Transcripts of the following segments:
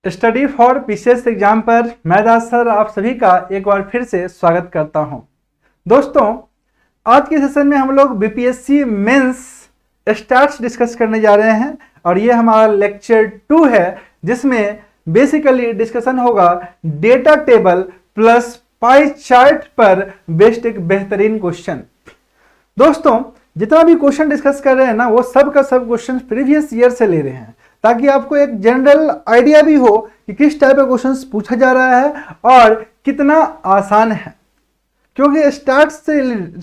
Study for PCS exam पर मैं राज sir आप सभी का एक बार फिर से स्वागत करता हूं। दोस्तों, आज के सेशन में हम लोग बीपीएससी मेंस स्टार्स डिस्कस करने जा रहे हैं और ये हमारा लेक्चर 2 है, जिसमें बेसिकली डिस्कशन होगा data table plus pie chart पर बेस्ड एक बेहतरीन क्वेश्चन। दोस्तों, जितना भी क्वेश्चन डिस्कस कर रहे हैं ना, वो सब का सब क्वेश्चन प्रीवियस ईयर से ले रहे हैं, ताकि आपको एक जनरल आइडिया भी हो कि किस टाइप का क्वेश्चंस पूछा जा रहा है और कितना आसान है। क्योंकि स्टार्स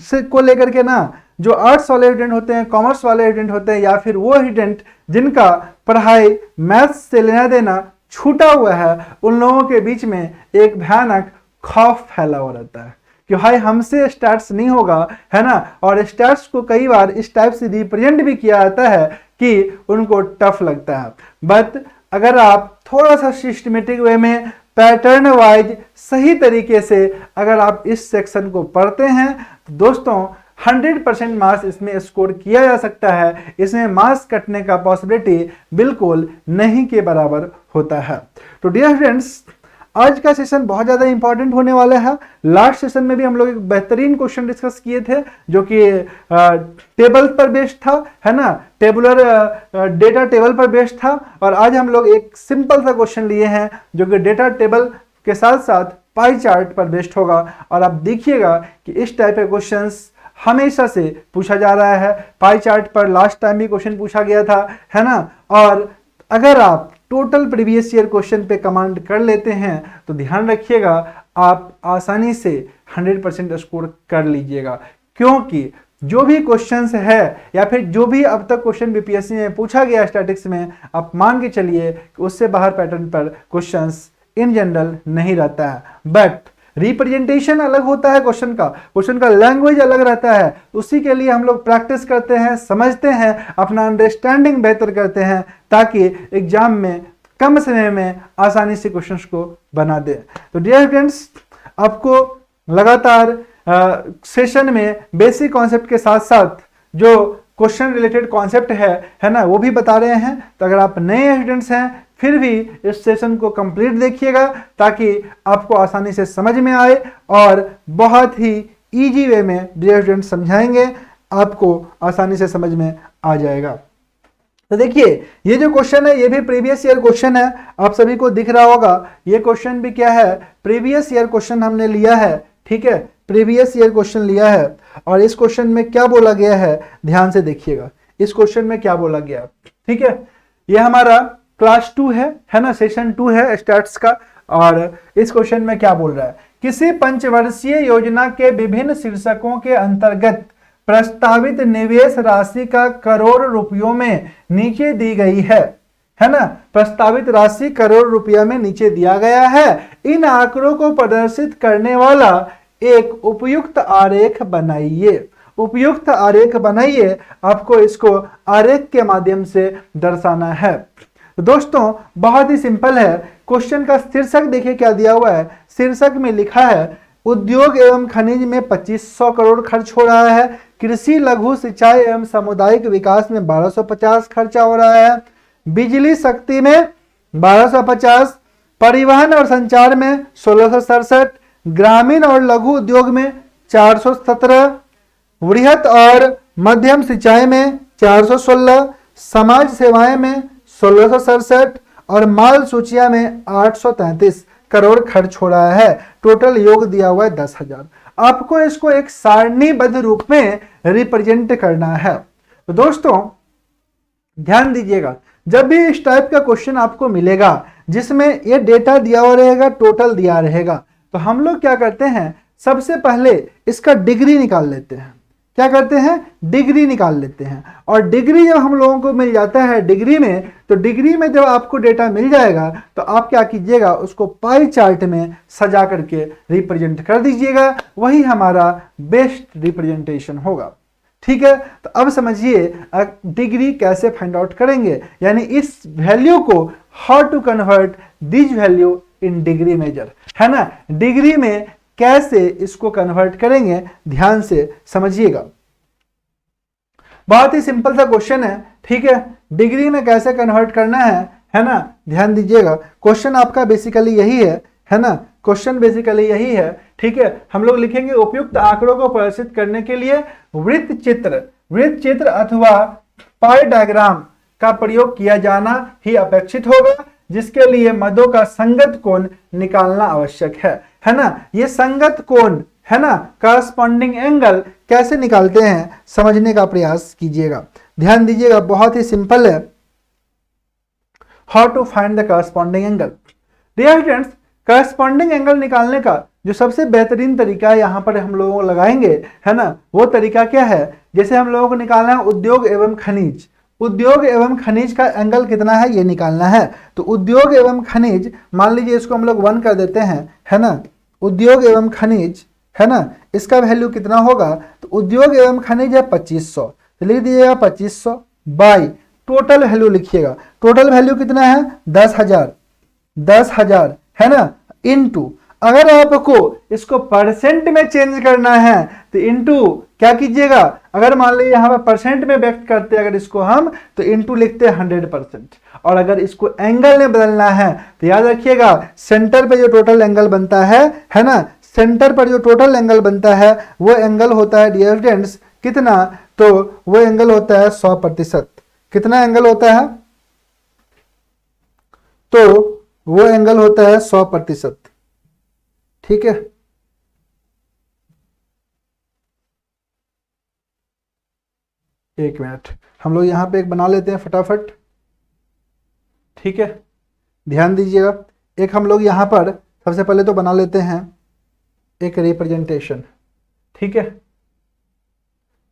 से को लेकर के ना, जो आर्ट्स वाले स्टूडेंट होते हैं, कॉमर्स वाले स्टूडेंट होते हैं, या फिर वो स्टूडेंट जिनका पढ़ाई मैथ्स से लेना देना छूटा हुआ है, उन लोगों के बीच में एक भयानक खौफ फैला हुआ रहता है कि भाई हमसे स्टार्स नहीं होगा, है ना। और स्टार्स को कई बार इस टाइप से रिप्रेजेंट भी किया जाता है कि उनको टफ लगता है। बट अगर आप थोड़ा सा सिस्टमेटिक वे में पैटर्न वाइज सही तरीके से अगर आप इस सेक्शन को पढ़ते हैं, तो दोस्तों 100% मार्क्स इसमें स्कोर किया जा सकता है। इसमें मार्क्स कटने का पॉसिबिलिटी बिल्कुल नहीं के बराबर होता है। तो डियर फ्रेंड्स, आज का सेशन बहुत ज़्यादा इंपॉर्टेंट होने वाला है। लास्ट सेशन में भी हम लोग एक बेहतरीन क्वेश्चन डिस्कस किए थे, जो कि टेबल पर बेस्ड था, है ना, टेबुलर डेटा टेबल पर बेस्ड था। और आज हम लोग एक सिंपल सा क्वेश्चन लिए हैं, जो कि डेटा टेबल के साथ साथ पाई चार्ट पर बेस्ड होगा। और आप देखिएगा कि इस टाइप के क्वेश्चंस हमेशा से पूछा जा रहा है। पाई चार्ट पर लास्ट टाइम भी क्वेश्चन पूछा गया था, है ना। और अगर आप टोटल प्रीवियस ईयर क्वेश्चन पे कमांड कर लेते हैं, तो ध्यान रखिएगा आप आसानी से 100% स्कोर कर लीजिएगा। क्योंकि जो भी क्वेश्चंस है या फिर जो भी अब तक क्वेश्चन बीपीएससी में पूछा गया स्टैटिक्स में, आप मान के चलिए कि उससे बाहर पैटर्न पर क्वेश्चंस इन जनरल नहीं रहता है। बट रिप्रेजेंटेशन अलग होता है, क्वेश्चन का लैंग्वेज अलग रहता है। उसी के लिए हम लोग प्रैक्टिस करते हैं, समझते हैं, अपना अंडरस्टैंडिंग बेहतर करते हैं, ताकि एग्जाम में कम समय में आसानी से क्वेश्चंस को बना दे। तो डियर फ्रेंड्स, आपको लगातार सेशन में बेसिक कॉन्सेप्ट के साथ साथ जो क्वेश्चन रिलेटेड कॉन्सेप्ट है ना, वो भी बता रहे हैं। तो अगर आप नए स्टूडेंट्स हैं, फिर भी इस सेशन को कंप्लीट देखिएगा, ताकि आपको आसानी से समझ में आए और बहुत ही इजी वे में डियर स्टूडेंट्स समझाएंगे, आपको आसानी से समझ में आ जाएगा। तो देखिए, ये जो क्वेश्चन है, ये भी प्रीवियस ईयर क्वेश्चन है। आप सभी को दिख रहा होगा, ये क्वेश्चन भी क्या है, प्रीवियस ईयर क्वेश्चन हमने लिया है। ठीक है, प्रीवियस ईयर क्वेश्चन लिया है। और इस क्वेश्चन में क्या बोला गया है, ध्यान से देखिएगा इस क्वेश्चन में क्या बोला गया। ठीक है, ये हमारा क्लास 2 है ना, सेशन 2 है स्टार्ट्स का। और इस क्वेश्चन में क्या बोल रहा है, किसी पंचवर्षीय योजना के विभिन्न शीर्षकों के अंतर्गत प्रस्तावित निवेश राशि का करोड़ रुपयों में नीचे दी गई है ना। प्रस्तावित राशि करोड़ रुपया में नीचे दिया गया है। इन आंकड़ों को प्रदर्शित करने वाला एक उपयुक्त आरेख बनाइए। उपयुक्त आरेख बनाइए, आपको इसको आरेख के माध्यम से दर्शाना है। दोस्तों, बहुत ही सिंपल है। क्वेश्चन का शीर्षक देखिए क्या दिया हुआ है। शीर्षक में लिखा है, उद्योग एवं खनिज में 2500 करोड़ खर्च हो रहा है, कृषि लघु सिंचाई एवं सामुदायिक विकास में 1250 खर्चा हो रहा है, बिजली शक्ति में 1250, परिवहन और संचार में 1667, ग्रामीण और लघु उद्योग में 417, वृहत और मध्यम सिंचाई में 416, समाज सेवाएं में 1667 और माल सूचिया में 833 करोड़ खर्च हो रहा है। टोटल योग दिया हुआ है 10,000। आपको इसको एक सारणीबद्ध रूप में रिप्रेजेंट करना है। तो दोस्तों ध्यान दीजिएगा, जब भी इस टाइप का क्वेश्चन आपको मिलेगा जिसमें ये डेटा दिया हुआ रहेगा, टोटल दिया रहेगा, तो हम लोग क्या करते हैं, सबसे पहले इसका डिग्री निकाल लेते हैं। क्या करते हैं, डिग्री निकाल लेते हैं। और डिग्री जब हम लोगों को मिल जाता है डिग्री में, तो डिग्री में जब आपको डेटा मिल जाएगा, तो आप क्या कीजिएगा, उसको पाई चार्ट में सजा करके रिप्रेजेंट कर दीजिएगा। वही हमारा बेस्ट रिप्रेजेंटेशन होगा। ठीक है, तो अब समझिए डिग्री कैसे फाइंड आउट करेंगे, यानी इस वैल्यू को how to convert this value in degree measure, है ना। डिग्री में कैसे इसको कन्वर्ट करेंगे, ध्यान से समझिएगा। बहुत ही सिंपल सा क्वेश्चन है। ठीक है, डिग्री में कैसे कन्वर्ट करना है है ना। ध्यान दीजिएगा, क्वेश्चन आपका बेसिकली यही है ना, क्वेश्चन बेसिकली यही है। ठीक है, हम लोग लिखेंगे उपयुक्त आंकड़ों को प्रदर्शित करने के लिए वृत्त चित्र अथवा पाई डायग्राम का प्रयोग किया जाना ही अपेक्षित होगा, जिसके लिए मदों का संगत कोण निकालना आवश्यक है ना। ये संगत कोण है ना, करस्पॉन्डिंग एंगल कैसे निकालते हैं समझने का प्रयास कीजिएगा। ध्यान दीजिएगा, बहुत ही सिंपल है। How to find the corresponding angle. Dear students, corresponding angle निकालने का जो सबसे बेहतरीन तरीका यहाँ पर हम लोगों को लगाएंगे, है ना, वो तरीका क्या है। जैसे हम लोगों को निकालना है उद्योग एवं खनिज, उद्योग एवं खनिज का एंगल कितना है ये निकालना है। तो उद्योग एवं खनिज, मान लीजिए इसको हम लोग 1 कर देते हैं, है ना। उद्योग एवं खनिज, है ना, इसका वैल्यू कितना होगा, तो उद्योग एवं खनिज है 2500, तो लिख दीजिएगा 2500 बाई टोटल वैल्यू लिखिएगा। टोटल वैल्यू कितना है 10,000 है ना, इनटू, अगर आपको इसको परसेंट में चेंज करना है तो इनटू क्या कीजिएगा, अगर मान लीजिए यहाँ पर परसेंट में व्यक्त करते हैं अगर इसको हम, तो इनटू लिखते हैं 100%। और अगर इसको एंगल में बदलना है तो याद रखिएगा, सेंटर पे जो टोटल एंगल बनता है ना, सेंटर पर जो टोटल एंगल बनता है वो एंगल होता है डियर स्टूडेंट्स कितना, तो वो एंगल होता है 100%। कितना एंगल होता है, तो वो एंगल होता है 100%। ठीक है, एक मिनट, हम लोग यहां पे एक बना लेते हैं फटाफट। ठीक है, ध्यान दीजिएगा, एक हम लोग यहां पर सबसे पहले तो बना लेते हैं एक रिप्रेजेंटेशन। ठीक है,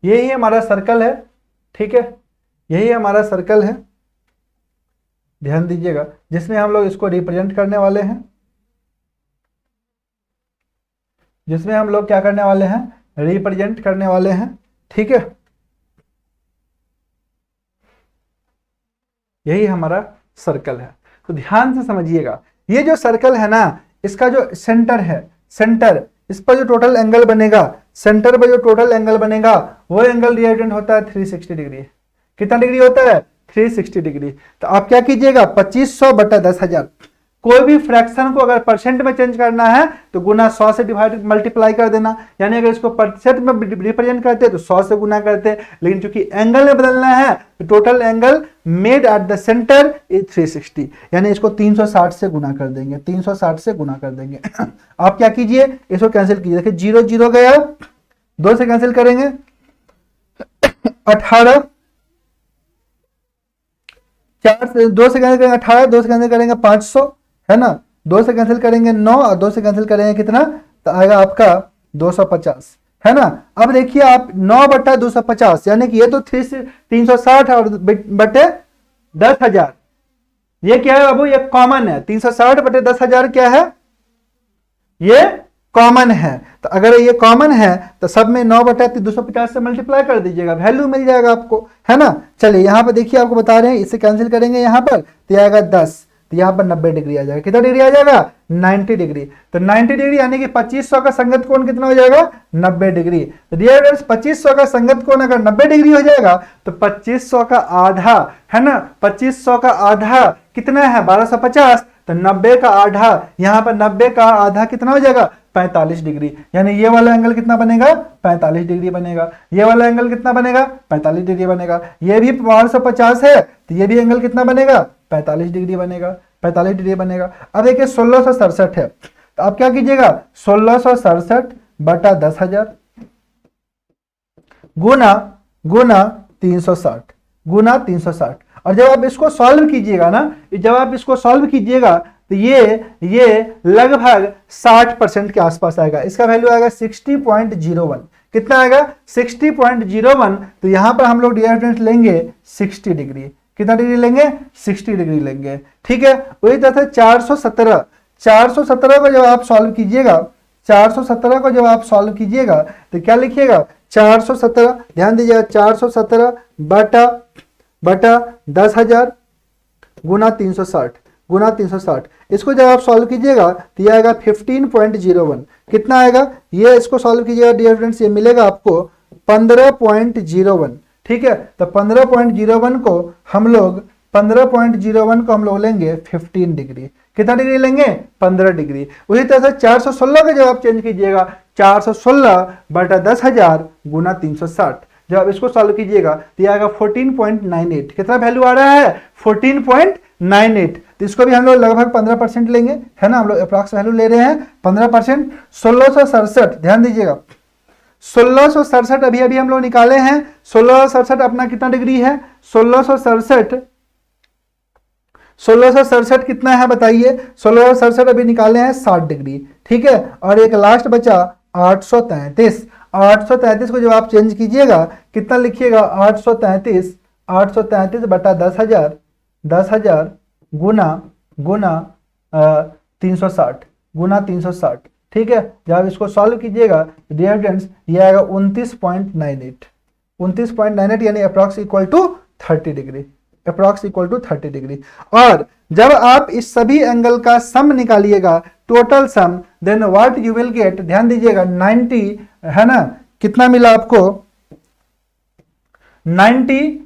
यही हमारा सर्कल है। ठीक है, यही हमारा सर्कल है, ध्यान दीजिएगा, जिसमें हम लोग इसको रिप्रेजेंट करने वाले हैं, जिसमें हम लोग क्या करने वाले हैं, रिप्रेजेंट करने वाले हैं। ठीक है, यही हमारा सर्कल है। तो ध्यान से समझिएगा, ये जो सर्कल है ना, इसका जो सेंटर है, सेंटर, इस पर जो टोटल एंगल बनेगा, सेंटर पर जो टोटल एंगल बनेगा वो एंगल रिप्रेजेंट होता है 360 डिग्री। कितना डिग्री होता है, 360 डिग्री। तो आप क्या कीजिएगा, 2500 बटा 10,000, कोई भी फ्रैक्शन को अगर परसेंट में चेंज करना है तो गुना 100 से डिवाइड मल्टीप्लाई कर देना, यानी अगर इसको परसेंट में रिप्रेजेंट करते तो 100 से गुना करते, लेकिन चूंकि एंगल में बदलना है तो total angle made at the centre is 360, यानी इसको 360 से गुना कर देंगे, 360 से गुना कर देंगे। आप क्या कीजिए, इसको कैंसिल कीजिए, देखिए 0 0 गया, 2 से कैंसिल करेंगे 18, 4 से 2 से कैंसिल करेंगे 18, 2 से कैंसिल करेंगे 500, है ना, 2 से कैंसिल करेंगे 9 और 2 से कैंसिल करेंगे कितना, तो आएगा आपका 250, है ना। अब देखिए आप 9 बटा 250, यानी कि ये तो 360 और बटे 10,000, ये क्या है बाबू, ये कॉमन है। 360 बटे 10,000 क्या है, ये कॉमन है। तो अगर ये कॉमन है तो सब में 9 बटा 250 से मल्टीप्लाई कर दीजिएगा, वैल्यू मिल जाएगा आपको, है ना। चलिए यहाँ पर देखिए, आपको बता रहे हैं, इससे कैंसिल करेंगे यहाँ पर तो आएगा 10, तो यहाँ पर 90 डिग्री आ जाएगा। कितना डिग्री आ जाएगा, 90 डिग्री। तो 90 डिग्री यानी कि 2500 का संगत कोण कितना हो जाएगा, 90 डिग्री। तो डियर फ्रेंड्स, 2500 का संगत कोण अगर 90 डिग्री हो जाएगा तो 2500 का आधा, है ना, 2500 का आधा कितना है 1250, तो 90 का आधा, यहाँ पर 90 का आधा कितना हो जाएगा 45 डिग्री, यानी ये वाला एंगल कितना बनेगा 45 डिग्री बनेगा, ये वाला एंगल कितना बनेगा 45 डिग्री बनेगा, ये भी 1250 है तो ये भी एंगल कितना बनेगा 45 डिग्री बनेगा, 45 डिग्री बनेगा। अब देखिए 1667 है, तो आप क्या कीजिएगा 1667 बटा 10,000 गुना 360 गुना 360। और जब आप इसको सॉल्व कीजिएगा ना, जब आप इसको सॉल्व कीजिएगा तो ये लगभग 60% के आसपास आएगा। इसका वैल्यू आएगा 60.01। कितना आएगा 60.01। तो यहां पर हम लोग डियर फ्रेंड्स लेंगे 60 डिग्री। कितना डिग्री लेंगे 60 डिग्री लेंगे। ठीक है, वही तरह से 417 को जब आप सॉल्व कीजिएगा, 417 को जब आप सॉल्व कीजिएगा तो क्या लिखिएगा 417, ध्यान दीजिएगा 417 बटा 10,000 गुना 360। इसको जब आप सॉल्व कीजिएगा तो ये आएगा 15.01। कितना आएगा, ये इसको सॉल्व कीजिएगा डियर फ्रेंड्स, ये मिलेगा आपको 15.01। ठीक है, तो 15.01 को हम लोग 15.01 को हम लोग लेंगे 15 डिग्री। कितना डिग्री लेंगे? 15 डिग्री। उसी तरह से 416 का जब आप चेंज कीजिएगा 416 बटा 10,000 गुना 360, जब आप इसको सॉल्व कीजिएगा तो आएगा 14.98। कितना वैल्यू आ रहा है? 14.98। तो इसको भी हम लोग लगभग 15% लेंगे, है ना, हम लोग अप्रॉक्स वैल्यू ले रहे हैं 15%। 1667, ध्यान दीजिएगा, 1667 अभी अभी हम लोग निकाले हैं। 1667 अपना कितना डिग्री है? 1667 कितना है बताइए? 1667 अभी निकाले हैं 60 डिग्री, ठीक है। और एक लास्ट बचा 833। 833 को जब आप चेंज कीजिएगा कितना लिखिएगा? 833 बटा 10,000 गुना 360 गुना 360, ठीक है। जब आप इसको सॉल्व कीजिएगा डियर फ्रेंड्स ये आएगा 29.98। 29.98 यानी approx equal to 30 degree, approx equal to 30 degree. और जब आप इस सभी एंगल का सम निकालिएगा, total sum, then what you will get, ध्यान दीजिएगा 90, है ना, कितना मिला आपको? 90,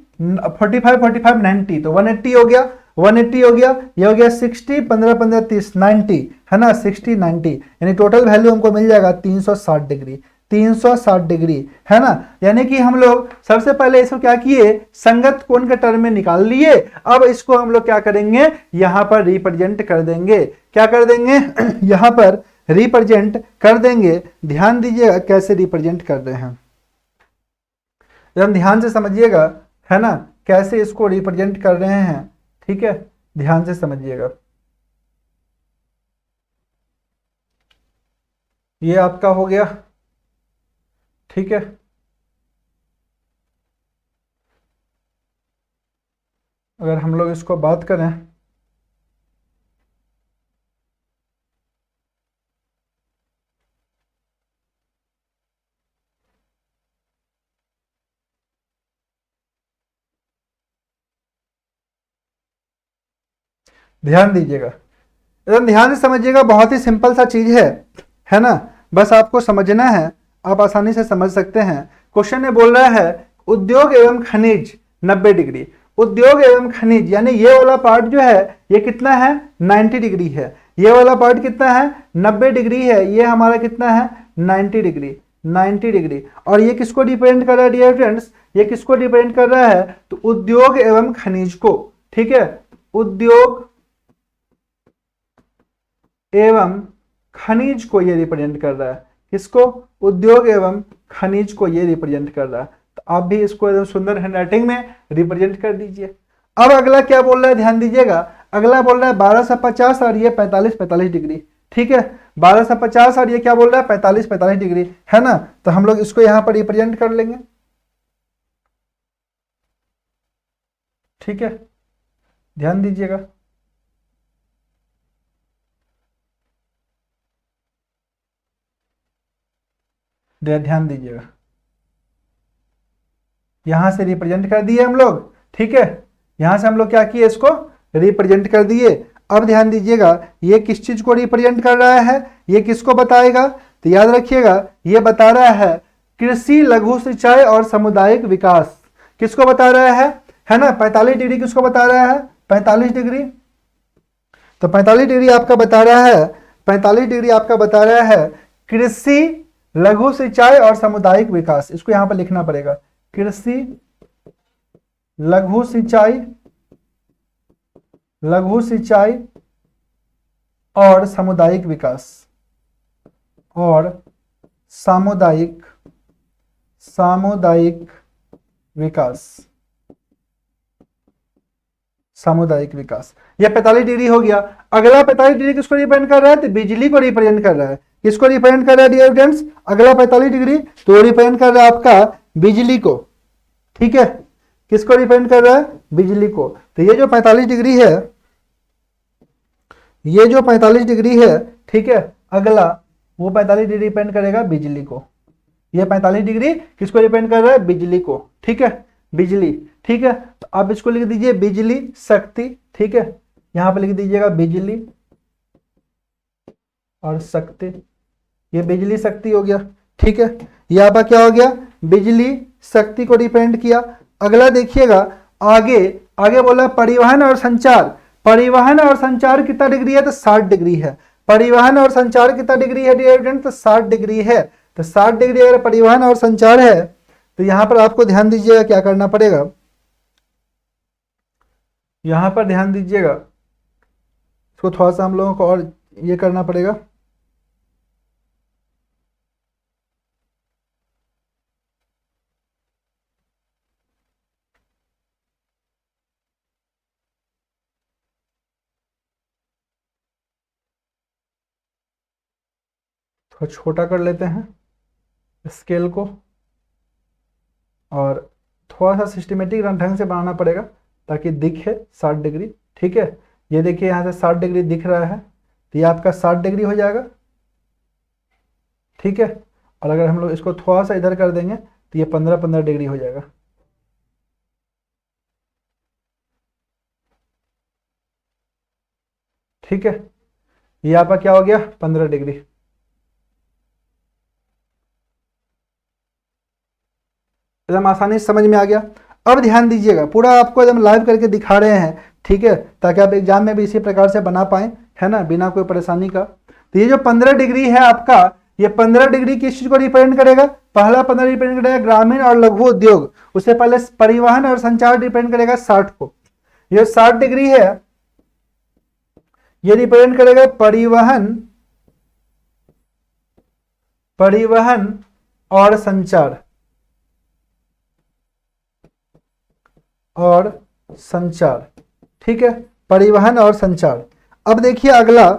45 90, तो 180 हो गया, 180 हो गया, ये हो गया 60, 15 15 30, 90, है ना, 60 90, यानी टोटल वैल्यू हमको मिल जाएगा 360 डिग्री। 360 डिग्री, है ना। यानी कि हम लोग सबसे पहले इसको क्या किए? संगत कोण के टर्म में निकाल लिए। अब इसको हम लोग क्या करेंगे? यहां पर रिप्रेजेंट कर देंगे। क्या कर देंगे? यहां पर रिप्रेजेंट कर देंगे। ध्यान दीजिएगा कैसे रिप्रेजेंट कर रहे हैं, एकदम ध्यान से समझिएगा, है ना, कैसे इसको रिप्रेजेंट कर रहे हैं, ठीक है, ध्यान से समझिएगा। ये आपका हो गया, ठीक है। अगर हम लोग इसको बात करें, ध्यान दीजिएगा, एकदम ध्यान से समझिएगा, बहुत ही सिंपल सा चीज है ना, बस आपको समझना है, आप आसानी से समझ सकते हैं। क्वेश्चन में बोल रहा है उद्योग एवं खनिज 90 डिग्री। उद्योग एवं खनिज यानी ये वाला पार्ट जो है ये कितना है? 90 डिग्री है। ये वाला पार्ट कितना है? 90 डिग्री है। ये हमारा कितना है? 90 डिग्री, 90 डिग्री। और ये किसको डिपेंड कर रहा है डियर फ्रेंड्स? ये किसको डिपेंड कर रहा है? तो उद्योग एवं खनिज को, ठीक है, उद्योग एवं खनिज को ये रिप्रेजेंट कर रहा है। किसको? उद्योग एवं खनिज को ये रिप्रेजेंट कर रहा है। तो आप भी इसको एकदम सुंदर हैंडराइटिंग में रिप्रेजेंट कर दीजिए। अब अगला क्या बोल रहा है? ध्यान दीजिएगा, अगला बोल रहा है 1250 और ये 45 डिग्री, ठीक है। 1250 और ये क्या बोल रहा है? 45 डिग्री, है ना। तो हम लोग इसको यहां पर रिप्रेजेंट कर लेंगे, ठीक है, ध्यान दीजिएगा। ध्यान दीजिएगा, यहां से रिप्रेजेंट कर दिए हम लोग, ठीक है। यहां से हम लोग क्या किए? इसको रिप्रेजेंट कर दिए। अब ध्यान दीजिएगा ये किस चीज को रिप्रेजेंट कर रहा है? ये किसको बताएगा? तो याद रखिएगा ये बता रहा है कृषि, लघु सिंचाई और सामुदायिक विकास। किसको बता रहा है ना। 45 डिग्री किसको बता रहा है? 45 डिग्री। तो 45 डिग्री आपका बता रहा है, 45 डिग्री आपका बता रहा है कृषि, लघु सिंचाई और सामुदायिक विकास। इसको यहां पर लिखना पड़ेगा, कृषि, लघु सिंचाई और सामुदायिक विकास, और सामुदायिक विकास, सामुदायिक विकास। यह 45 डिग्री हो गया। अगला 45 डिग्री किसको रिप्रेजेंट कर रहा है? तो बिजली को रिप्रेजेंट कर रहा है। किसको रिप्रेजेंट कर रहा है डियर फ्रेंड्स? अगला 45 डिग्री तो रिप्रेजेंट कर रहा है आपका बिजली को, ठीक है। किसको रिप्रेजेंट कर रहा है? बिजली को। तो ये जो 45 डिग्री है, ये जो 45 डिग्री है, ठीक है, अगला वो 45 डिग्री रिप्रेजेंट करेगा बिजली को। ये 45 डिग्री किसको रिप्रेजेंट कर रहा है? बिजली को, ठीक है, बिजली, ठीक है। तो आप इसको लिख दीजिए बिजली शक्ति, ठीक है, यहां पर लिख दीजिएगा बिजली और शक्ति। ये बिजली शक्ति हो गया, ठीक है। यहाँ पर क्या हो गया? बिजली शक्ति को रिप्रेजेंट किया। अगला देखिएगा आगे आगे बोला परिवहन और संचार। परिवहन और संचार कितना डिग्री है? तो 60 डिग्री है। परिवहन और संचार कितना डिग्री है डियर स्टूडेंट? तो 60 डिग्री है। तो 60 डिग्री अगर परिवहन और संचार है तो यहां पर आपको ध्यान दीजिएगा क्या करना पड़ेगा, यहां पर ध्यान दीजिएगा, इसको थोड़ा सा हम लोगों को और ये करना पड़ेगा। थोड़ा छोटा कर लेते हैं स्केल को और थोड़ा सा सिस्टमेटिक ढंग से बनाना पड़ेगा ताकि दिखे 60 डिग्री। ठीक है, ये देखिए यहाँ से 60 डिग्री दिख रहा है तो ये आपका 60 डिग्री हो जाएगा। ठीक है, और अगर हम लोग इसको थोड़ा सा इधर कर देंगे तो ये 15-15 डिग्री हो जाएगा। ठीक है, ये आपका क्या हो गया? 15 डिग्री। एकदम आसानी से समझ में आ गया। अब ध्यान दीजिएगा, पूरा आपको एकदम लाइव करके दिखा रहे हैं। ठीक है, ताकि आप एग्जाम में भी इसी प्रकार से बना पाएं, है ना, बिना कोई परेशानी का। तो ये जो 15 डिग्री है आपका, ये 15 डिग्री किस चीज को रिप्रेजेंट करेगा? पहला 15 रिप्रेजेंट करेगा ग्रामीण और लघु उद्योग, उससे पहले परिवहन और संचार रिप्रेजेंट करेगा 60 को। ये 60 डिग्री है, ये रिप्रेजेंट करेगा परिवहन और संचार ठीक है, परिवहन और संचार। अब देखिए अगला,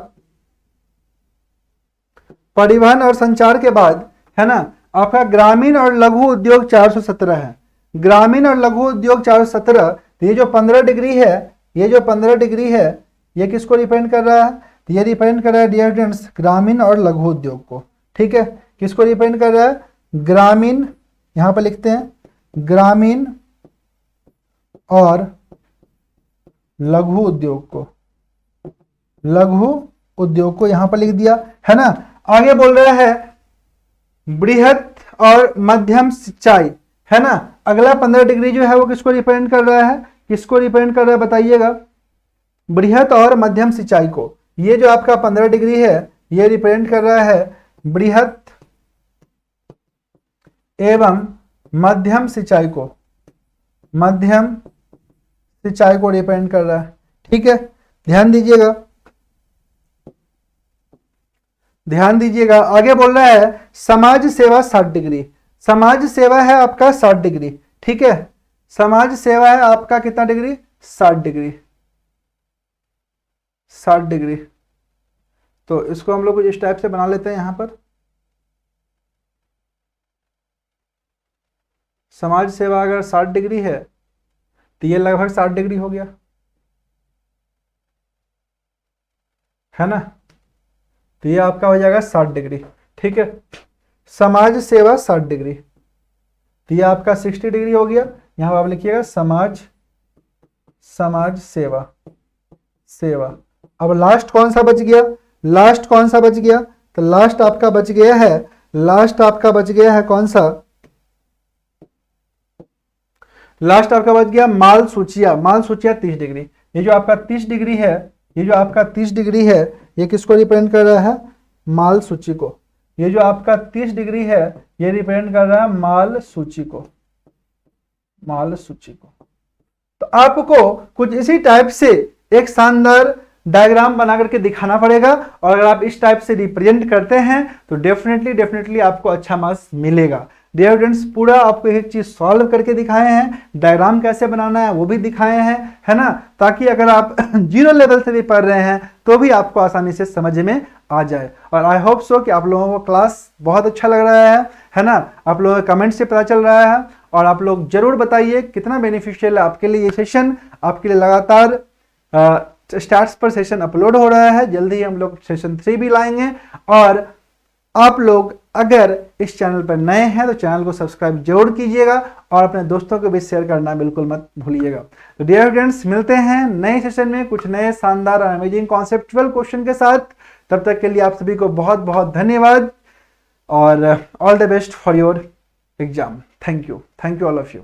परिवहन और संचार के बाद है ना आपका ग्रामीण और लघु उद्योग 417 है। ग्रामीण और लघु उद्योग 417, ये जो 15 डिग्री है, ये जो 15 डिग्री है, ये किसको रिप्रेजेंट कर रहा है? तो ये रिप्रेजेंट कर रहा है डियर स्टूडेंट्स ग्रामीण और लघु उद्योग को। ठीक है, किसको रिप्रेजेंट कर रहा है? ग्रामीण, यहां पर लिखते हैं ग्रामीण और लघु उद्योग को, लघु उद्योग को यहां पर लिख दिया, है ना। आगे बोल रहा है बृहत और मध्यम सिंचाई, है ना। अगला 15 डिग्री जो है वो किसको रिप्रेजेंट कर रहा है? किसको रिप्रेजेंट कर रहा है बताइएगा? बृहत और मध्यम सिंचाई को। ये जो आपका 15 डिग्री है ये रिप्रेजेंट कर रहा है बृहत एवं मध्यम सिंचाई को, मध्यम सिंचाई को रिप्रेजेंट कर रहा है। ठीक है, ध्यान दीजिएगा, ध्यान दीजिएगा। आगे बोल रहा है समाज सेवा 60 डिग्री। समाज सेवा है आपका 60 डिग्री। ठीक है, समाज सेवा है आपका कितना डिग्री? 60 degree, 60 degree. तो इसको हम लोग कुछ इस टाइप से बना लेते हैं। यहां पर समाज सेवा अगर 60 डिग्री है तो ये लगभग 60 डिग्री हो गया, है ना। तो ये आपका हो जाएगा 60 डिग्री। ठीक है, समाज सेवा 60 डिग्री, तो ये आपका 60 डिग्री हो गया। यहां पर आप लिखिएगा समाज सेवा। अब लास्ट कौन सा बच गया? लास्ट कौन सा बच गया? तो लास्ट आपका बच गया है, लास्ट आपका बच गया है कौन सा? लास्ट आपका बच गया माल सूचिया। माल सूचिया 30 डिग्री। ये जो आपका 30 डिग्री है, ये जो आपका 30 डिग्री है, ये किसको रिप्रेजेंट कर रहा है? माल सूची को। ये जो आपका 30 डिग्री है ये रिप्रेजेंट कर रहा है माल सूची को, माल सूची को। तो आपको कुछ इसी टाइप से एक शानदार डायग्राम बना करके दिखाना पड़ेगा, और अगर आप इस टाइप से रिप्रेजेंट करते हैं तो डेफिनेटली आपको अच्छा मार्क्स मिलेगा। डियर स्टूडेंट्स, पूरा आपको एक चीज सॉल्व करके दिखाए हैं, डायग्राम कैसे बनाना है वो भी दिखाए हैं, है ना, ताकि अगर आप 0 लेवल से भी पढ़ रहे हैं तो भी आपको आसानी से समझ में आ जाए। और आई होप सो कि आप लोगों को क्लास बहुत अच्छा लग रहा है ना। आप लोगों के कमेंट से पता चल रहा है, और आप लोग जरूर बताइए कितना बेनिफिशियल है आपके लिए ये सेशन। आपके लिए लगातार स्टार्ट्स पर सेशन अपलोड हो रहा है, जल्दी ही हम लोग सेशन 3 भी लाएंगे। और आप लोग अगर इस चैनल पर नए हैं तो चैनल को सब्सक्राइब जरूर कीजिएगा, और अपने दोस्तों को भी शेयर करना बिल्कुल मत भूलिएगा। तो डियर फ्रेंड्स, मिलते हैं नए सेशन में कुछ नए शानदार और अमेजिंग कॉन्सेप्चुअल क्वेश्चन के साथ। तब तक के लिए आप सभी को बहुत बहुत धन्यवाद, और all the best for your exam. Thank you all of you.